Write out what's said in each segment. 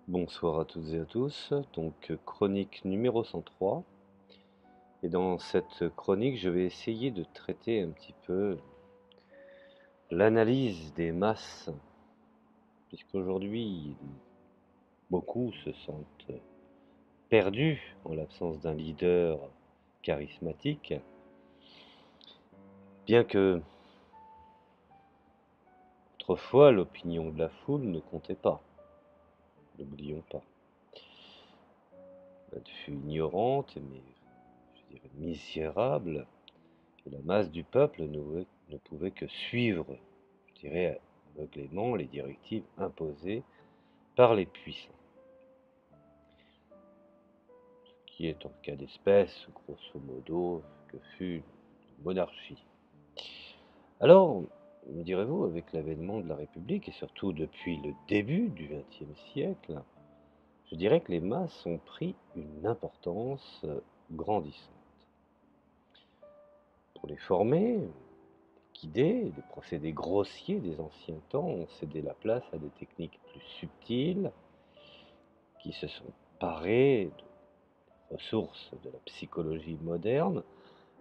Bonsoir à toutes et à tous, donc chronique numéro 103. Et dans cette chronique, je vais essayer de traiter un petit peu l'analyse des masses, puisqu'aujourd'hui, beaucoup se sentent perdus en l'absence d'un leader charismatique, bien que autrefois l'opinion de la foule ne comptait pas, n'oublions pas. Elle fut ignorante, mais je dirais misérable, et la masse du peuple ne pouvait que suivre, je dirais aveuglément, les directives imposées par les puissants, qui est en cas d'espèce, grosso modo, que fut une monarchie. Alors, me direz-vous, avec l'avènement de la République, et surtout depuis le début du XXe siècle, je dirais que les masses ont pris une importance grandissante. Pour les former, guider, les procédés grossiers des anciens temps ont cédé la place à des techniques plus subtiles qui se sont parées de ressources de la psychologie moderne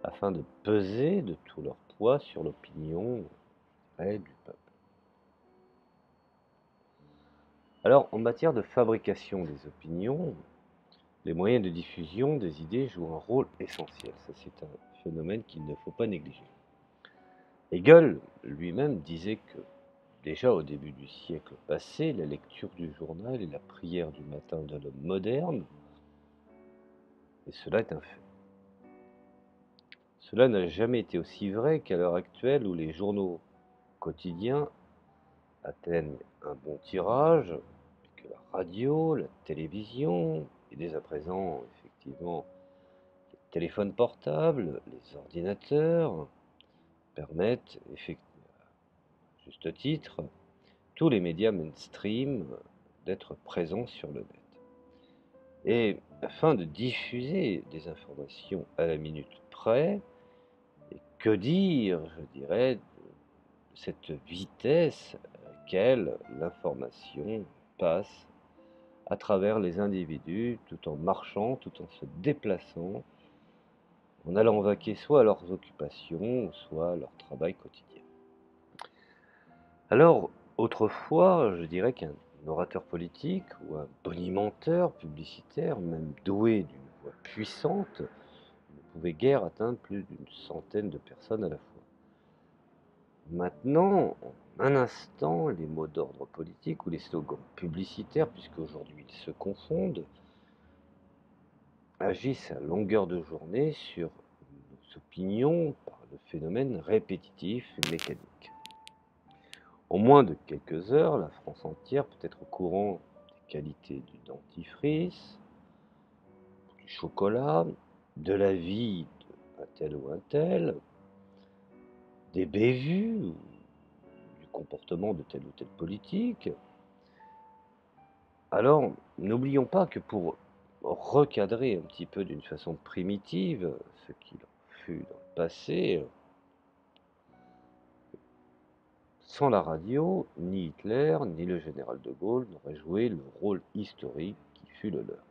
afin de peser de tout leur poids sur l'opinion du peuple. Alors, en matière de fabrication des opinions, les moyens de diffusion des idées jouent un rôle essentiel. Ça, c'est un phénomène qu'il ne faut pas négliger. Hegel lui-même disait que déjà au début du siècle passé, la lecture du journal et la prière du matin de l'homme moderne, et cela est un fait. Cela n'a jamais été aussi vrai qu'à l'heure actuelle où les journaux quotidiens atteignent un bon tirage, et que la radio, la télévision, et dès à présent, effectivement, les téléphones portables, les ordinateurs, permettent, à juste titre, tous les médias mainstream d'être présents sur le net. Et afin de diffuser des informations à la minute près, et que dire, je dirais, de cette vitesse à laquelle l'information passe à travers les individus, tout en marchant, tout en se déplaçant, en allant vaquer soit à leurs occupations, soit à leur travail quotidien. Alors, autrefois, je dirais qu'un orateur politique ou un bonimenteur publicitaire, même doué d'une voix puissante, ne pouvait guère atteindre plus d'une centaine de personnes à la fois. Maintenant, en un instant, les mots d'ordre politique ou les slogans publicitaires, puisqu'aujourd'hui ils se confondent, agissent à longueur de journée sur nos opinions par le phénomène répétitif et mécanique. En moins de quelques heures, la France entière peut être au courant des qualités du dentifrice, du chocolat, de la vie d'un tel ou un tel, des bévues, ou du comportement de tel ou tel politique. Alors, n'oublions pas que pour recadrer un petit peu d'une façon primitive ce qu'il fut dans le passé, sans la radio, ni Hitler, ni le général de Gaulle n'auraient joué le rôle historique qui fut le leur.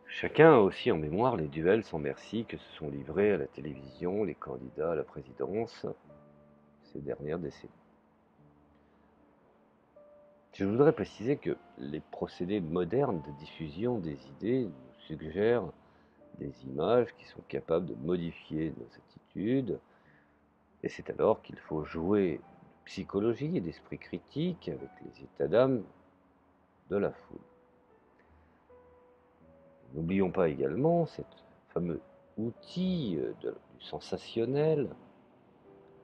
Chacun a aussi en mémoire les duels sans merci que se sont livrés à la télévision les candidats à la présidence ces dernières décennies. Je voudrais préciser que les procédés modernes de diffusion des idées nous suggèrent des images qui sont capables de modifier nos attitudes, et c'est alors qu'il faut jouer de psychologie et d'esprit critique avec les états d'âme de la foule. N'oublions pas également cet fameux outil du sensationnel,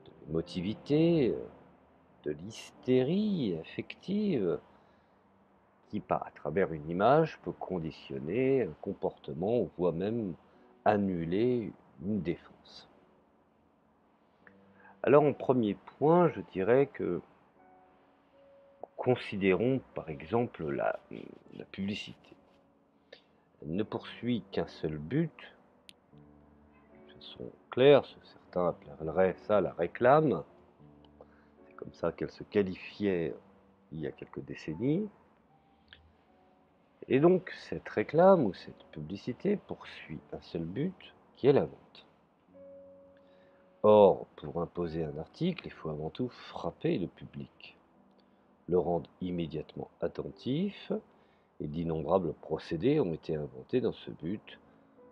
de l'émotivité, de l'hystérie affective, qui, à travers une image, peut conditionner un comportement ou voire même annuler une défense. Alors, en premier point, je dirais que considérons par exemple la publicité. Elle ne poursuit qu'un seul but, de façon claire, certains appelleraient ça la réclame, c'est comme ça qu'elle se qualifiait il y a quelques décennies. Et donc cette réclame ou cette publicité poursuit un seul but, qui est la vente. Or, pour imposer un article, il faut avant tout frapper le public, le rendre immédiatement attentif, et d'innombrables procédés ont été inventés dans ce but.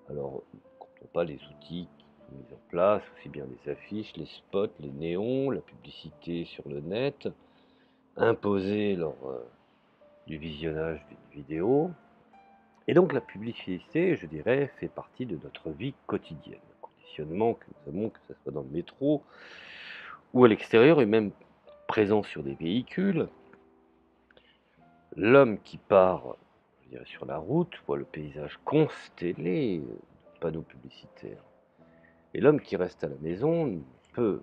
Alors, comptons pas les outils qui sont mis en place, aussi bien les affiches, les spots, les néons, la publicité sur le net, imposée lors du visionnage d'une vidéo. Et donc la publicité, je dirais, fait partie de notre vie quotidienne. Le conditionnement que nous avons, que ce soit dans le métro ou à l'extérieur, et même présent sur des véhicules. L'homme qui part, je dirais, sur la route voit le paysage constellé de panneaux publicitaires. Et l'homme qui reste à la maison peut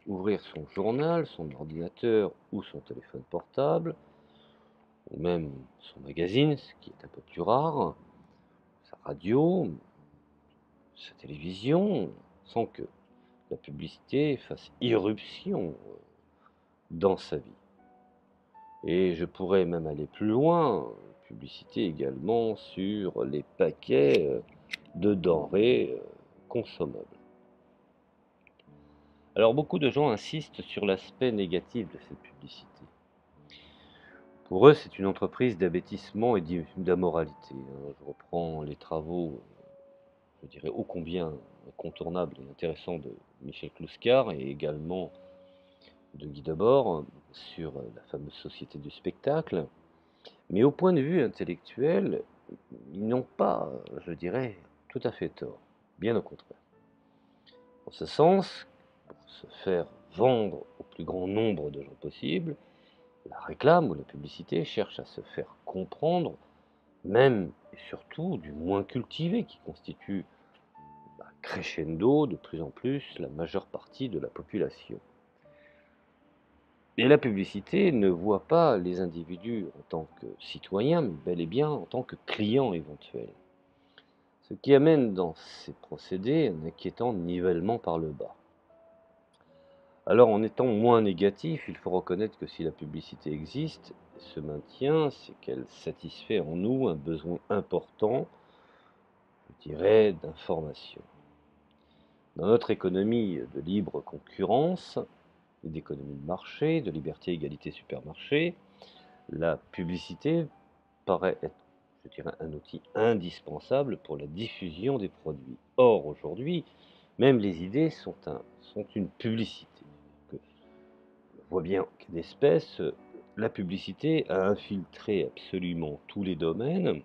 ouvrir son journal, son ordinateur ou son téléphone portable, ou même son magazine, ce qui est un peu plus rare, sa radio, sa télévision, sans que la publicité fasse irruption dans sa vie. Et je pourrais même aller plus loin, publicité également sur les paquets de denrées consommables. Alors beaucoup de gens insistent sur l'aspect négatif de cette publicité. Pour eux, c'est une entreprise d'abêtissement et d'ammoralité. Je reprends les travaux, je dirais ô combien incontournables et intéressants de Michel Clouscar et également de Guy Debord sur la fameuse société du spectacle. Mais au point de vue intellectuel, ils n'ont pas, je dirais, tout à fait tort. Bien au contraire. En ce sens, pour se faire vendre au plus grand nombre de gens possible, la réclame ou la publicité cherche à se faire comprendre, même et surtout du moins cultivé qui constitue crescendo de plus en plus la majeure partie de la population. Et la publicité ne voit pas les individus en tant que citoyens, mais bel et bien en tant que clients éventuels. Ce qui amène dans ces procédés un inquiétant nivellement par le bas. Alors en étant moins négatif, il faut reconnaître que si la publicité existe et se maintient, c'est qu'elle satisfait en nous un besoin important, je dirais, d'information. Dans notre économie de libre concurrence, d'économie de marché, de liberté, égalité, supermarché, la publicité paraît être, je dirais, un outil indispensable pour la diffusion des produits. Or, aujourd'hui, même les idées sont une publicité. On voit bien qu'en d'espèce, la publicité a infiltré absolument tous les domaines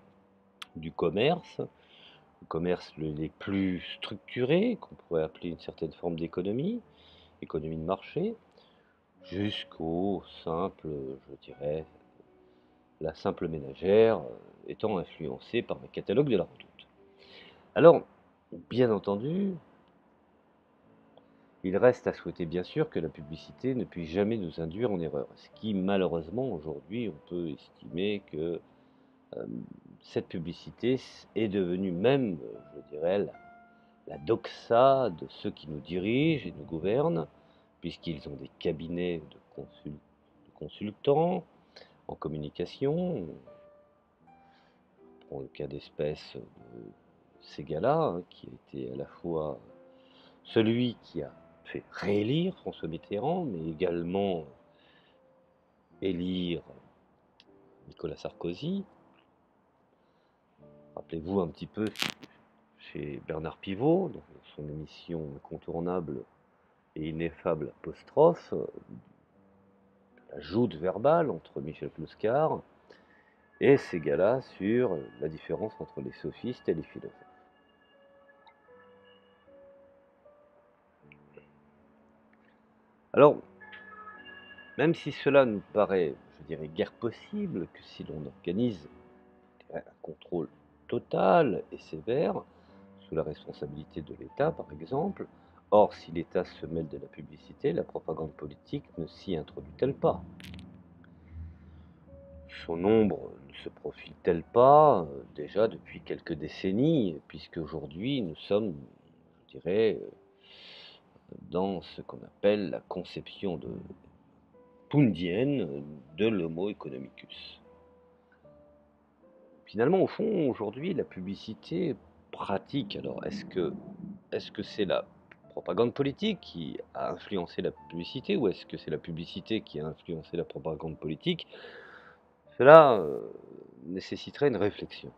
du commerce, le commerce les plus structurés, qu'on pourrait appeler une certaine forme d'économie, économie de marché, jusqu'au simple, je dirais, la simple ménagère étant influencée par un catalogue de la redoute. Alors, bien entendu, il reste à souhaiter bien sûr que la publicité ne puisse jamais nous induire en erreur. Ce qui malheureusement aujourd'hui, on peut estimer que cette publicité est devenue même, je dirais, la doxa de ceux qui nous dirigent et nous gouvernent, puisqu'ils ont des cabinets de consultants en communication. On prend le cas d'espèce de ces gars-là, qui a été à la fois celui qui a fait réélire François Mitterrand, mais également élire Nicolas Sarkozy. Rappelez-vous un petit peu chez Bernard Pivot, dans son émission incontournable et ineffable Apostrophe, la joute verbale entre Michel Clouscar et ces gars-là sur la différence entre les sophistes et les philosophes. Alors, même si cela nous paraît, je dirais, guère possible, que si l'on organise un contrôle total et sévère, sous la responsabilité de l'État par exemple, or si l'État se mêle de la publicité, la propagande politique ne s'y introduit-elle pas? Son ombre ne se profile-t-elle pas déjà depuis quelques décennies, puisque aujourd'hui nous sommes, je dirais, dans ce qu'on appelle la conception pundienne de l'homo economicus. Finalement, au fond, aujourd'hui, la publicité pratique, alors est-ce que c'est la propagande politique qui a influencé la publicité ou est-ce que c'est la publicité qui a influencé la propagande politique? Cela nécessiterait une réflexion.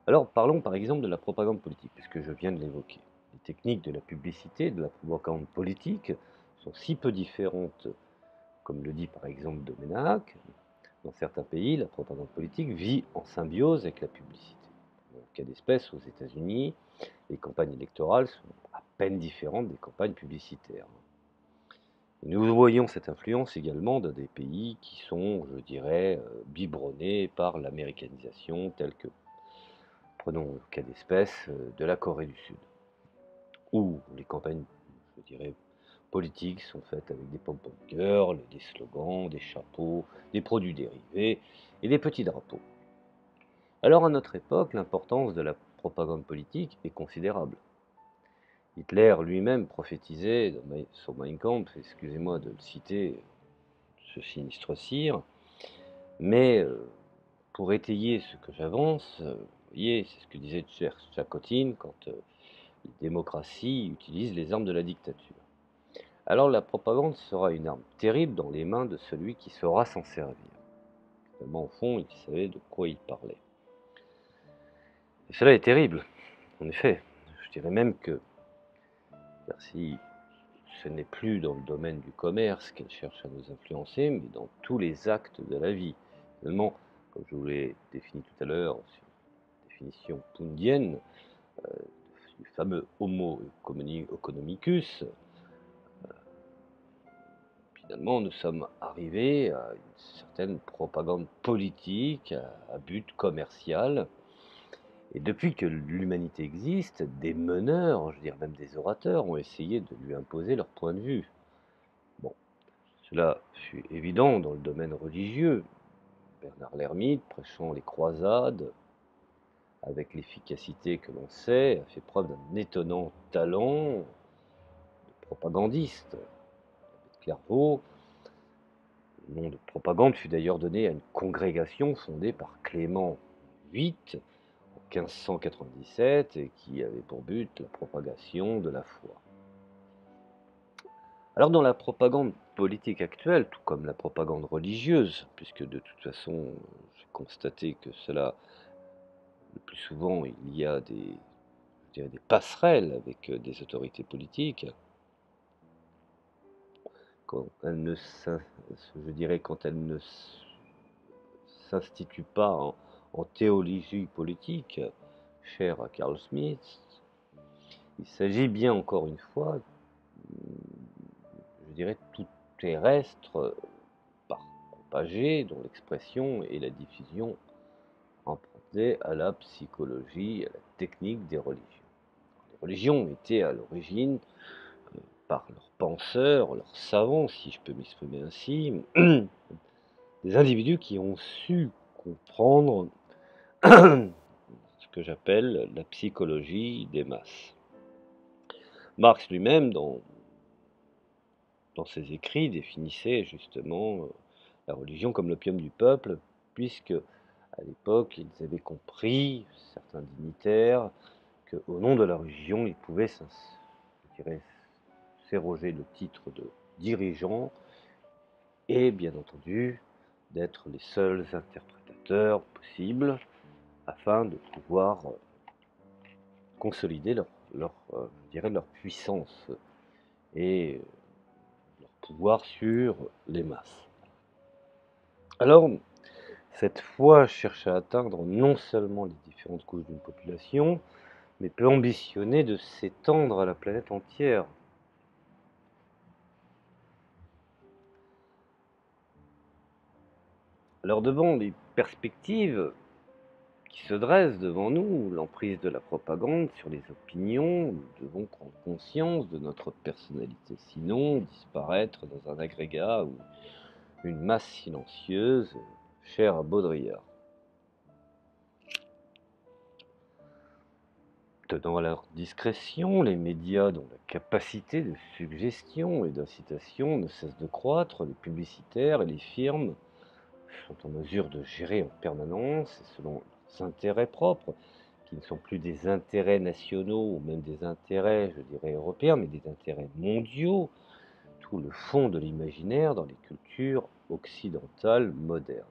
Alors parlons par exemple de la propagande politique, puisque je viens de l'évoquer. Les techniques de la publicité et de la propagande politique sont si peu différentes, comme le dit par exemple Domenech. Dans certains pays, la propagande politique vit en symbiose avec la publicité. Dans le cas d'espèce, aux États-Unis, les campagnes électorales sont à peine différentes des campagnes publicitaires. Et nous voyons cette influence également dans des pays qui sont, je dirais, biberonnés par l'américanisation, tels que, prenons le cas d'espèce, de la Corée du Sud, où les campagnes, je dirais, politiques sont faites avec des pom-pom girls, des slogans, des chapeaux, des produits dérivés et des petits drapeaux. Alors à notre époque, l'importance de la propagande politique est considérable. Hitler lui-même prophétisait sur Mein Kampf, excusez-moi de le citer, ce sinistre cire, mais pour étayer ce que j'avance, vous voyez, c'est ce que disait Tcherkotine quand les démocraties utilisent les armes de la dictature. Alors la propagande sera une arme terrible dans les mains de celui qui saura s'en servir. Finalement, au fond, il savait de quoi il parlait. Et cela est terrible, en effet. Je dirais même que si ce n'est plus dans le domaine du commerce qu'elle cherche à nous influencer, mais dans tous les actes de la vie. Finalement, comme je vous l'ai défini tout à l'heure, sur la définition pundienne du fameux Homo economicus, finalement, nous sommes arrivés à une certaine propagande politique à but commercial. Et depuis que l'humanité existe, des meneurs, je veux dire même des orateurs, ont essayé de lui imposer leur point de vue. Bon, cela fut évident dans le domaine religieux. Bernard l'Ermite, prêchant les croisades, avec l'efficacité que l'on sait, a fait preuve d'un étonnant talent de propagandiste. David Clairvaux, le nom de propagande fut d'ailleurs donné à une congrégation fondée par Clément VIII en 1597 et qui avait pour but la propagation de la foi. Alors dans la propagande politique actuelle, tout comme la propagande religieuse, puisque de toute façon j'ai constaté que cela, le plus souvent, il y a je dirais des passerelles avec des autorités politiques, quand elles ne je dirais quand elles ne s'instituent pas en théologie politique, chère à Carl Smith, il s'agit bien encore une fois, je dirais, tout terrestre par propagé, dont l'expression et la diffusion empruntées à la psychologie, à la technique des religions. Les religions étaient à l'origine, par leurs penseurs, leurs savants, si je peux m'exprimer ainsi, des individus qui ont su comprendre ce que j'appelle la psychologie des masses. Marx lui-même, dans ses écrits, définissait justement la religion comme l'opium du peuple, puisque à l'époque, ils avaient compris, certains dignitaires, qu'au nom de la religion, ils pouvaient, je dirais, s'arroger le titre de dirigeant et, bien entendu, d'être les seuls interprétateurs possibles afin de pouvoir consolider je dirais, leur puissance et leur pouvoir sur les masses. Alors, cette foi cherche à atteindre non seulement les différentes couches d'une population, mais peut ambitionner de s'étendre à la planète entière. Alors devant les perspectives qui se dressent devant nous, l'emprise de la propagande sur les opinions, nous devons prendre conscience de notre personnalité, sinon disparaître dans un agrégat ou une masse silencieuse, chère à Baudrillard. Tenant à leur discrétion, les médias dont la capacité de suggestion et d'incitation ne cesse de croître, les publicitaires et les firmes sont en mesure de gérer en permanence et selon leurs intérêts propres, qui ne sont plus des intérêts nationaux ou même des intérêts, je dirais, européens, mais des intérêts mondiaux, tout le fond de l'imaginaire dans les cultures occidentales modernes.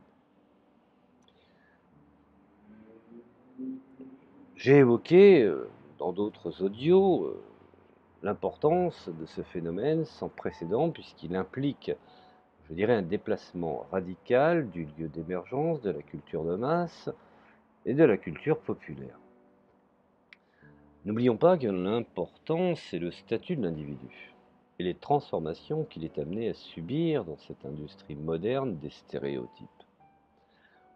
J'ai évoqué dans d'autres audios l'importance de ce phénomène sans précédent puisqu'il implique, je dirais, un déplacement radical du lieu d'émergence de la culture de masse et de la culture populaire. N'oublions pas que l'important, c'est le statut de l'individu et les transformations qu'il est amené à subir dans cette industrie moderne des stéréotypes,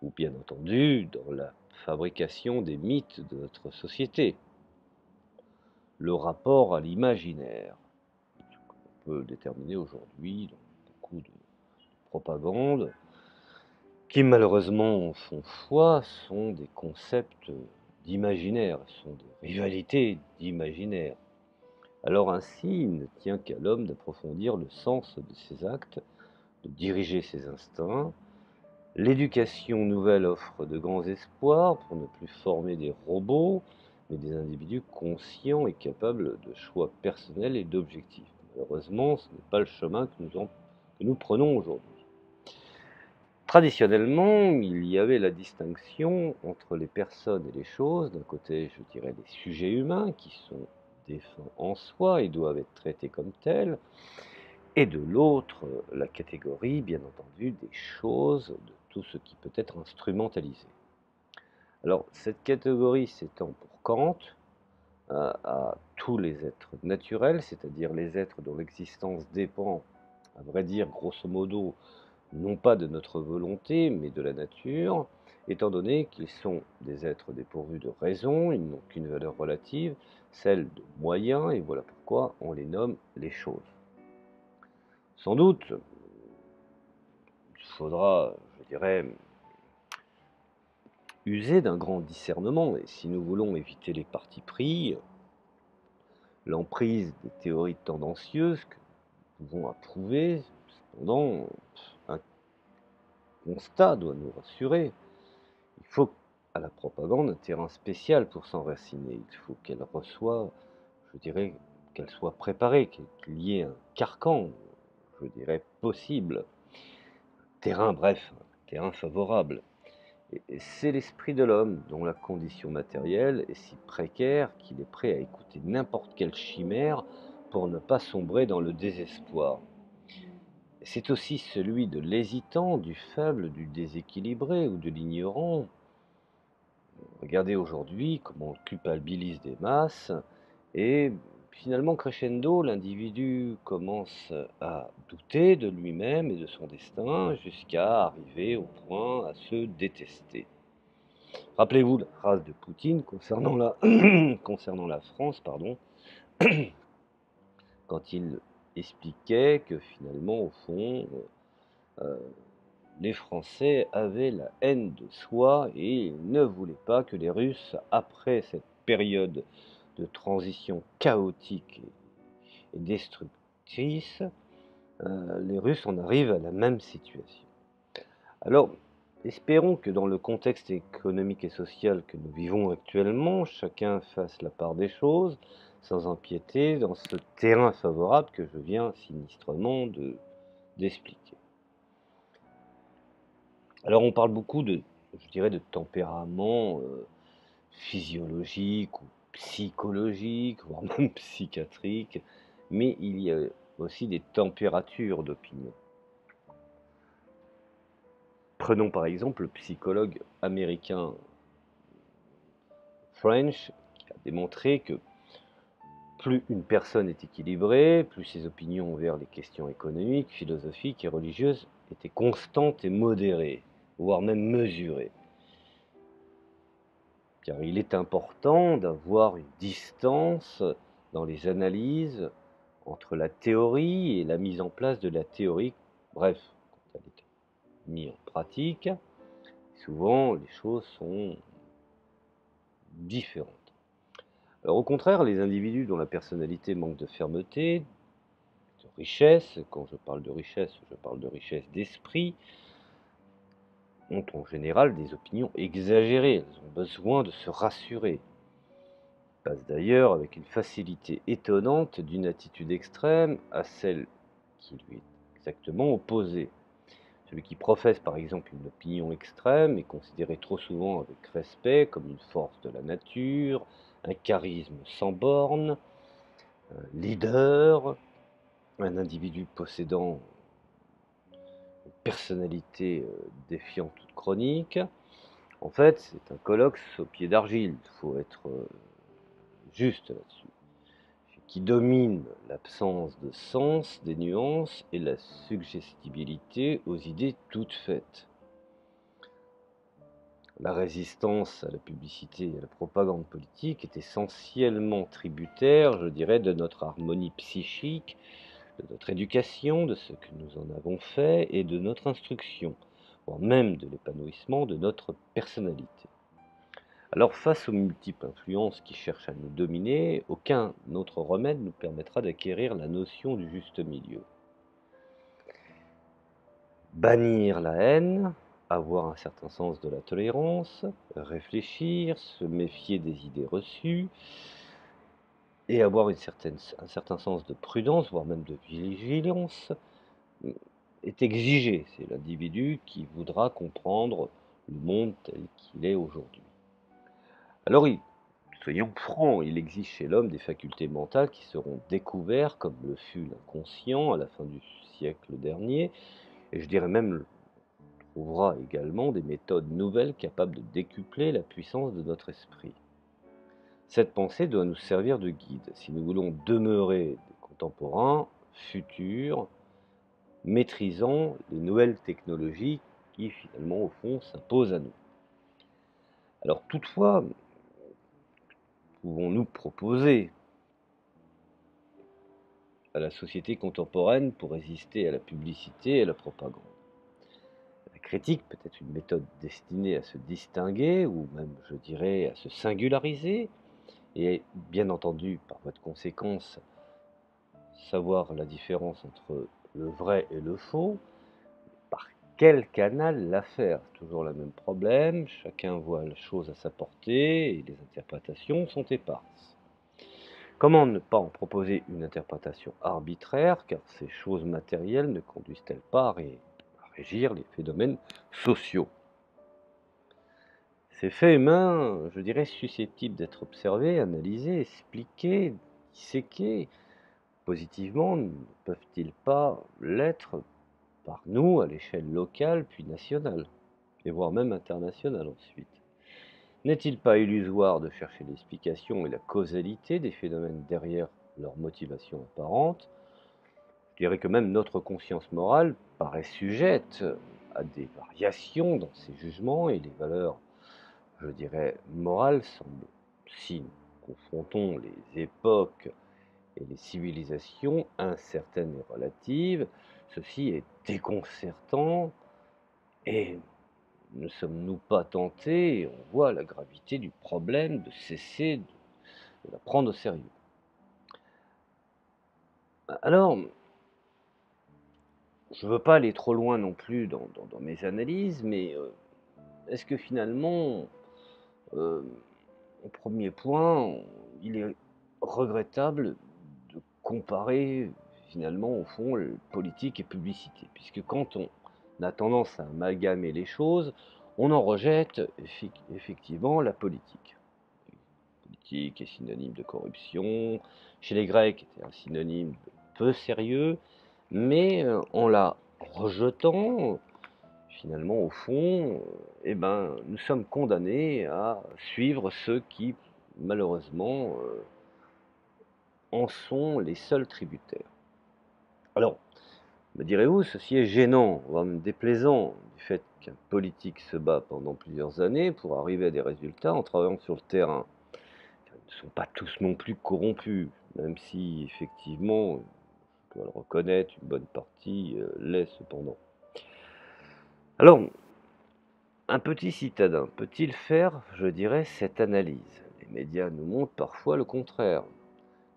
ou bien entendu dans la fabrication des mythes de notre société, le rapport à l'imaginaire, qu'on peut déterminer aujourd'hui dans beaucoup de propagande, qui malheureusement font foi, sont des concepts d'imaginaire, sont des rivalités d'imaginaire. Alors ainsi, il ne tient qu'à l'homme d'approfondir le sens de ses actes, de diriger ses instincts. L'éducation nouvelle offre de grands espoirs pour ne plus former des robots, mais des individus conscients et capables de choix personnels et d'objectifs. Malheureusement, ce n'est pas le chemin que nous prenons aujourd'hui. Traditionnellement, il y avait la distinction entre les personnes et les choses. D'un côté, je dirais les sujets humains qui sont défunts en soi et doivent être traités comme tels, et de l'autre, la catégorie, bien entendu, des choses, de tout ce qui peut être instrumentalisé. Alors, cette catégorie s'étend pour Kant à tous les êtres naturels, c'est-à-dire les êtres dont l'existence dépend, à vrai dire, grosso modo, non pas de notre volonté, mais de la nature, étant donné qu'ils sont des êtres dépourvus de raison, ils n'ont qu'une valeur relative, celle de moyens, et voilà pourquoi on les nomme les choses. Sans doute, il faudra, je dirais, user d'un grand discernement, et si nous voulons éviter les partis pris, l'emprise des théories tendancieuses que nous pouvons approuver, cependant, un constat doit nous rassurer. Il faut à la propagande un terrain spécial pour s'enraciner. Il faut qu'elle reçoive, je dirais, qu'elle soit préparée, qu'il y ait un carcan, je dirais, possible. Terrain, bref, un terrain favorable. Et c'est l'esprit de l'homme dont la condition matérielle est si précaire qu'il est prêt à écouter n'importe quelle chimère pour ne pas sombrer dans le désespoir. C'est aussi celui de l'hésitant, du faible, du déséquilibré ou de l'ignorant. Regardez aujourd'hui comment on culpabilise des masses et finalement crescendo, l'individu commence à douter de lui-même et de son destin jusqu'à arriver au point à se détester. Rappelez-vous la phrase de Poutine concernant la France, pardon, quand il expliquait que finalement, au fond, euh, les Français avaient la haine de soi et ne voulaient pas que les Russes, après cette période de transition chaotique et destructrice, les Russes en arrivent à la même situation. Alors, espérons que dans le contexte économique et social que nous vivons actuellement, chacun fasse la part des choses, sans empiéter dans ce terrain favorable que je viens sinistrement d'expliquer. Alors on parle beaucoup je dirais, de tempérament physiologique ou psychologique, voire même psychiatrique, mais il y a aussi des températures d'opinion. Prenons par exemple le psychologue américain French, qui a démontré que plus une personne est équilibrée, plus ses opinions envers les questions économiques, philosophiques et religieuses étaient constantes et modérées, voire même mesurées. Car il est important d'avoir une distance dans les analyses entre la théorie et la mise en place de la théorie. Bref, quand elle est mise en pratique, souvent les choses sont différentes. Alors au contraire, les individus dont la personnalité manque de fermeté, de richesse, quand je parle de richesse d'esprit, ont en général des opinions exagérées, elles ont besoin de se rassurer. Elles passent d'ailleurs avec une facilité étonnante d'une attitude extrême à celle qui lui est exactement opposée. Celui qui professe par exemple une opinion extrême est considéré trop souvent avec respect comme une force de la nature, un charisme sans bornes, un leader, un individu possédant une personnalité défiant toute chronique. En fait, c'est un colloque au pied d'argile, il faut être juste là-dessus, qui domine l'absence de sens, des nuances et la suggestibilité aux idées toutes faites. La résistance à la publicité et à la propagande politique est essentiellement tributaire, je dirais, de notre harmonie psychique, de notre éducation, de ce que nous en avons fait et de notre instruction, voire même de l'épanouissement de notre personnalité. Alors face aux multiples influences qui cherchent à nous dominer, aucun autre remède nous permettra d'acquérir la notion du juste milieu. Bannir la haine, avoir un certain sens de la tolérance, réfléchir, se méfier des idées reçues, et avoir un certain sens de prudence, voire même de vigilance, est exigé. C'est l'individu qui voudra comprendre le monde tel qu'il est aujourd'hui. Alors, soyons francs, il existe chez l'homme des facultés mentales qui seront découvertes, comme le fut l'inconscient à la fin du siècle dernier, et je dirais même trouvera également des méthodes nouvelles capables de décupler la puissance de notre esprit. Cette pensée doit nous servir de guide si nous voulons demeurer des contemporains, futurs, maîtrisant les nouvelles technologies qui finalement au fond s'imposent à nous. Alors toutefois, pouvons-nous proposer à la société contemporaine pour résister à la publicité et à la propagande? La critique peut être une méthode destinée à se distinguer ou même, je dirais, à se singulariser et bien entendu, par voie de conséquence, savoir la différence entre le vrai et le faux. Par quel canal la faire? Toujours le même problème, chacun voit la chose à sa portée et les interprétations sont éparses. Comment ne pas en proposer une interprétation arbitraire, car ces choses matérielles ne conduisent-elles pas à régir les phénomènes sociaux? Ces faits humains, je dirais, susceptibles d'être observés, analysés, expliqués, disséqués, positivement, ne peuvent-ils pas l'être par nous à l'échelle locale puis nationale, et voire même internationale ensuite? N'est-il pas illusoire de chercher l'explication et la causalité des phénomènes derrière leur motivation apparente? Je dirais que même notre conscience morale paraît sujette à des variations dans ses jugements et les valeurs, je dirais, morales semblent, si nous confrontons les époques et les civilisations incertaines et relatives, ceci est déconcertant et ne sommes-nous pas tentés, et on voit la gravité du problème, de cesser de la prendre au sérieux? Alors, je ne veux pas aller trop loin non plus dans mes analyses, mais est-ce que finalement, euh, au premier point, il est regrettable de comparer finalement au fond politique et publicité, puisque quand on a tendance à amalgamer les choses, on en rejette effectivement la politique. La politique est synonyme de corruption, chez les Grecs c'était un synonyme de peu sérieux, mais en la rejetant, finalement au fond, eh ben, nous sommes condamnés à suivre ceux qui malheureusement en sont les seuls tributaires. Alors, me direz-vous, ceci est gênant, voire même déplaisant, du fait qu'un politique se bat pendant plusieurs années pour arriver à des résultats en travaillant sur le terrain. Ils ne sont pas tous non plus corrompus, même si effectivement, je dois le reconnaître, une bonne partie l'est cependant. Alors, un petit citadin peut-il faire, je dirais, cette analyse? Les médias nous montrent parfois le contraire.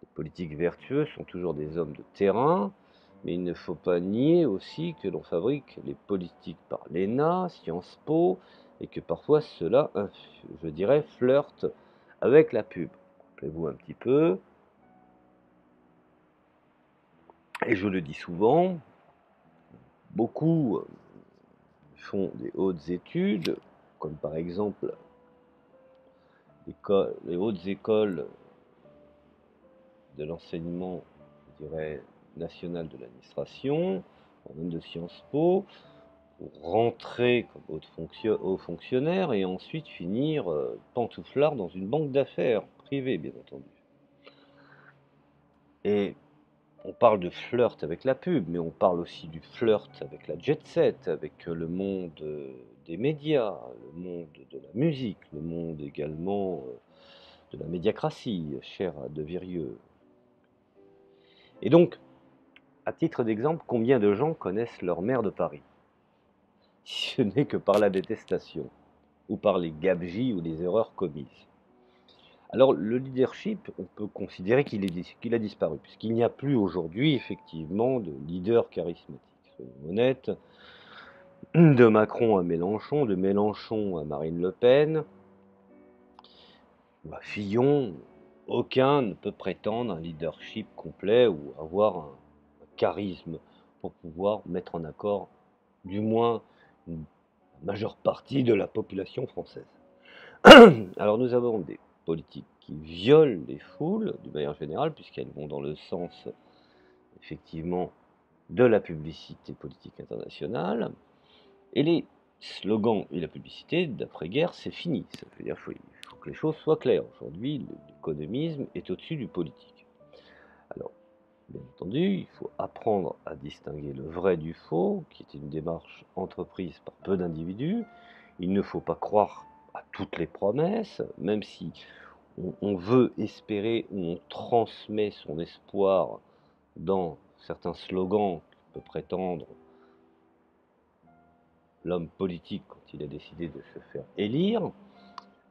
Les politiques vertueux sont toujours des hommes de terrain, Mais il ne faut pas nier aussi que l'on fabrique les politiques par l'ENA, Sciences Po, et que parfois cela, je dirais, flirte avec la pub. Rappelez-vous un petit peu, et je le dis souvent, beaucoup font des hautes études, comme par exemple les hautes écoles de l'enseignement, je dirais, national de l'administration, même de Sciences Po, pour rentrer comme haut fonctionnaire et ensuite finir pantouflard dans une banque d'affaires privée, bien entendu. Et on parle de flirt avec la pub, mais on parle aussi du flirt avec la jet set, avec le monde des médias, le monde de la musique, le monde également de la médiacratie, cher à De Virieux. Et donc, à titre d'exemple, combien de gens connaissent leur maire de Paris? Si ce n'est que par la détestation, ou par les gabegies ou les erreurs commises. Alors, le leadership, on peut considérer qu'il a disparu, puisqu'il n'y a plus aujourd'hui, effectivement, de leader charismatique. Soyons honnêtes, de Macron à Mélenchon, de Mélenchon à Marine Le Pen, ou à Fillon, aucun ne peut prétendre un leadership complet ou avoir un charisme pour pouvoir mettre en accord, du moins, une majeure partie de la population française. Alors nous avons des politiques qui violent les foules, d'une manière générale, puisqu'elles vont dans le sens, effectivement, de la publicité politique internationale. Et les slogans et la publicité, d'après-guerre, c'est fini. Ça veut dire qu'il faut que les choses soient claires. Aujourd'hui, l'économisme est au-dessus du politique. Alors, bien entendu, il faut apprendre à distinguer le vrai du faux, qui est une démarche entreprise par peu d'individus. Il ne faut pas croire à toutes les promesses, même si on veut espérer ou on transmet son espoir dans certains slogans que peut prétendre l'homme politique quand il a décidé de se faire élire.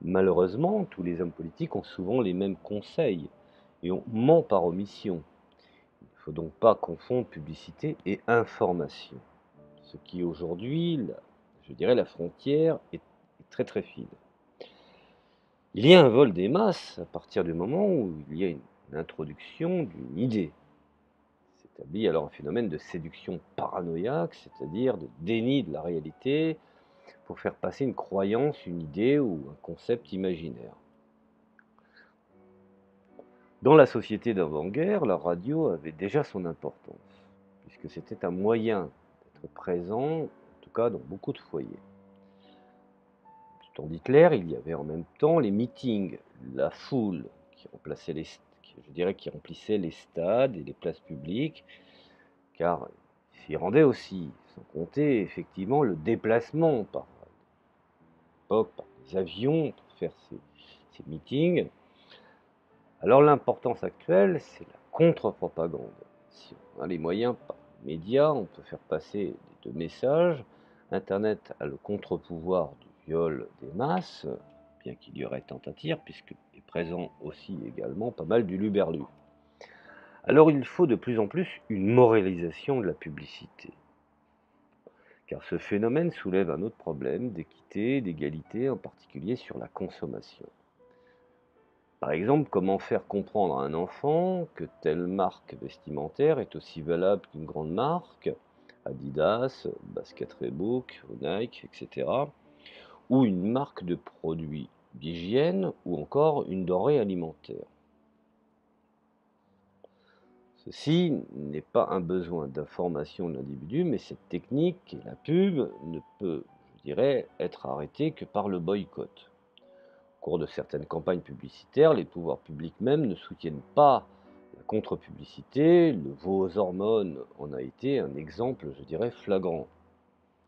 Malheureusement, tous les hommes politiques ont souvent les mêmes conseils et on ment par omission. Il ne faut donc pas confondre publicité et information. Ce qui aujourd'hui, je dirais, la frontière est très très fine. Il y a un vol des masses à partir du moment où il y a une introduction d'une idée. S'établit alors un phénomène de séduction paranoïaque, c'est-à-dire de déni de la réalité pour faire passer une croyance, une idée ou un concept imaginaire. Dans la société d'avant-guerre, la radio avait déjà son importance, puisque c'était un moyen d'être présent, en tout cas dans beaucoup de foyers. Du temps d'Hitler, il y avait en même temps les meetings, la foule qui remplaçait qui remplissait les stades et les places publiques, car il s'y rendait aussi, sans compter effectivement le déplacement par des avions pour faire ces meetings. Alors l'importance actuelle, c'est la contre-propagande. Si on a les moyens par les médias, on peut faire passer des deux messages. Internet a le contre-pouvoir du viol des masses, bien qu'il y aurait tentative, puisque est présent aussi également pas mal du luberlu. Alors il faut de plus en plus une moralisation de la publicité. Car ce phénomène soulève un autre problème d'équité, d'égalité, en particulier sur la consommation. Par exemple, comment faire comprendre à un enfant que telle marque vestimentaire est aussi valable qu'une grande marque, Adidas, Basket Reebok, Nike, etc., ou une marque de produits d'hygiène, ou encore une denrée alimentaire. Ceci n'est pas un besoin d'information de l'individu, mais cette technique et la pub ne peut, je dirais, être arrêtée que par le boycott. Au cours de certaines campagnes publicitaires, les pouvoirs publics même ne soutiennent pas la contre-publicité. Le veau aux hormones en a été un exemple, je dirais, flagrant.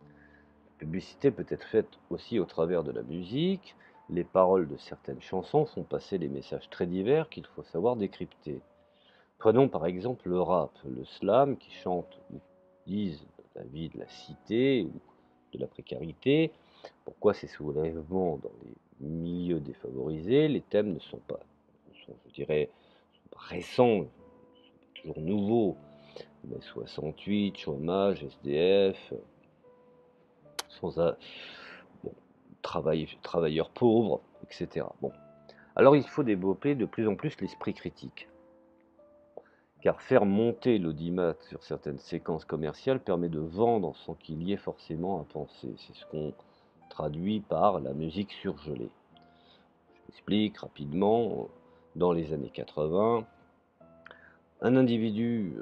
La publicité peut être faite aussi au travers de la musique. Les paroles de certaines chansons font passer des messages très divers qu'il faut savoir décrypter. Prenons par exemple le rap, le slam qui chante ou disent la vie de la cité ou de la précarité. Pourquoi ces soulèvements dans les milieux défavorisés? Les thèmes ne sont pas, je dirais, récents, toujours nouveaux, mai 68, chômage, SDF, sans a- bon, travailleurs pauvres, etc. Bon. Alors il faut développer de plus en plus l'esprit critique, car faire monter l'audimat sur certaines séquences commerciales permet de vendre sans qu'il y ait forcément à penser. C'est ce qu'on traduit par la musique surgelée. Je m'explique rapidement. Dans les années 80, un individu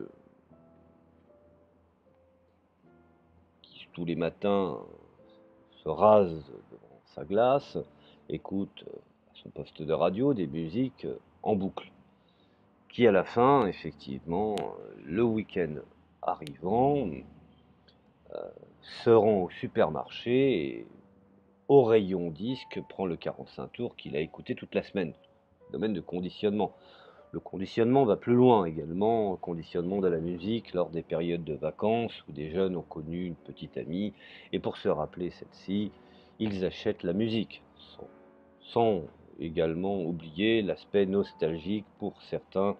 qui tous les matins se rase devant sa glace, écoute à son poste de radio des musiques en boucle, qui à la fin, effectivement, le week-end arrivant, se rend au supermarché et au rayon disque prend le 45 tours qu'il a écouté toute la semaine. Domaine de conditionnement. Le conditionnement va plus loin également, conditionnement de la musique lors des périodes de vacances où des jeunes ont connu une petite amie et pour se rappeler celle-ci, ils achètent la musique, sans également oublier l'aspect nostalgique pour certains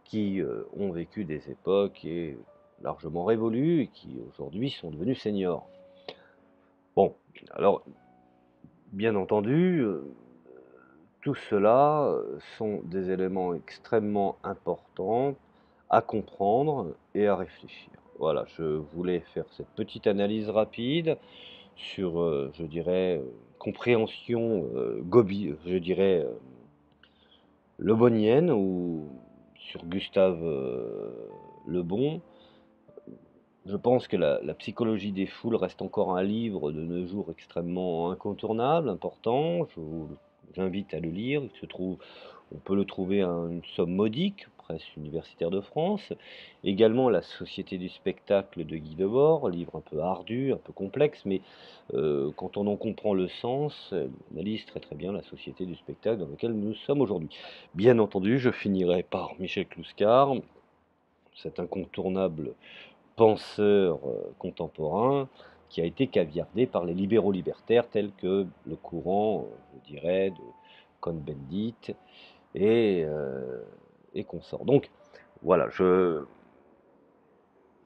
qui ont vécu des époques et largement révolues et qui aujourd'hui sont devenus seniors. Bon, alors bien entendu, tout cela sont des éléments extrêmement importants à comprendre et à réfléchir. Voilà, je voulais faire cette petite analyse rapide sur, je dirais, compréhension je dirais, le Lebonienne ou sur Gustave Le Bon. Je pense que la psychologie des foules reste encore un livre de nos jours extrêmement incontournable, important. J'invite à le lire. On peut le trouver à une somme modique, presse universitaire de France. Également La Société du spectacle de Guy Debord, livre un peu ardu, un peu complexe, mais quand on en comprend le sens, on analyse très très bien la société du spectacle dans laquelle nous sommes aujourd'hui. Bien entendu, je finirai par Michel Clouscar, cet incontournable penseur contemporain qui a été caviardé par les libéraux libertaires tels que le courant, je dirais, de Cohn-Bendit et consorts. Donc voilà, je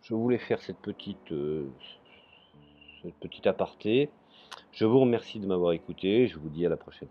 voulais faire cette petite aparté. Je vous remercie de m'avoir écouté. Je vous dis à la prochaine.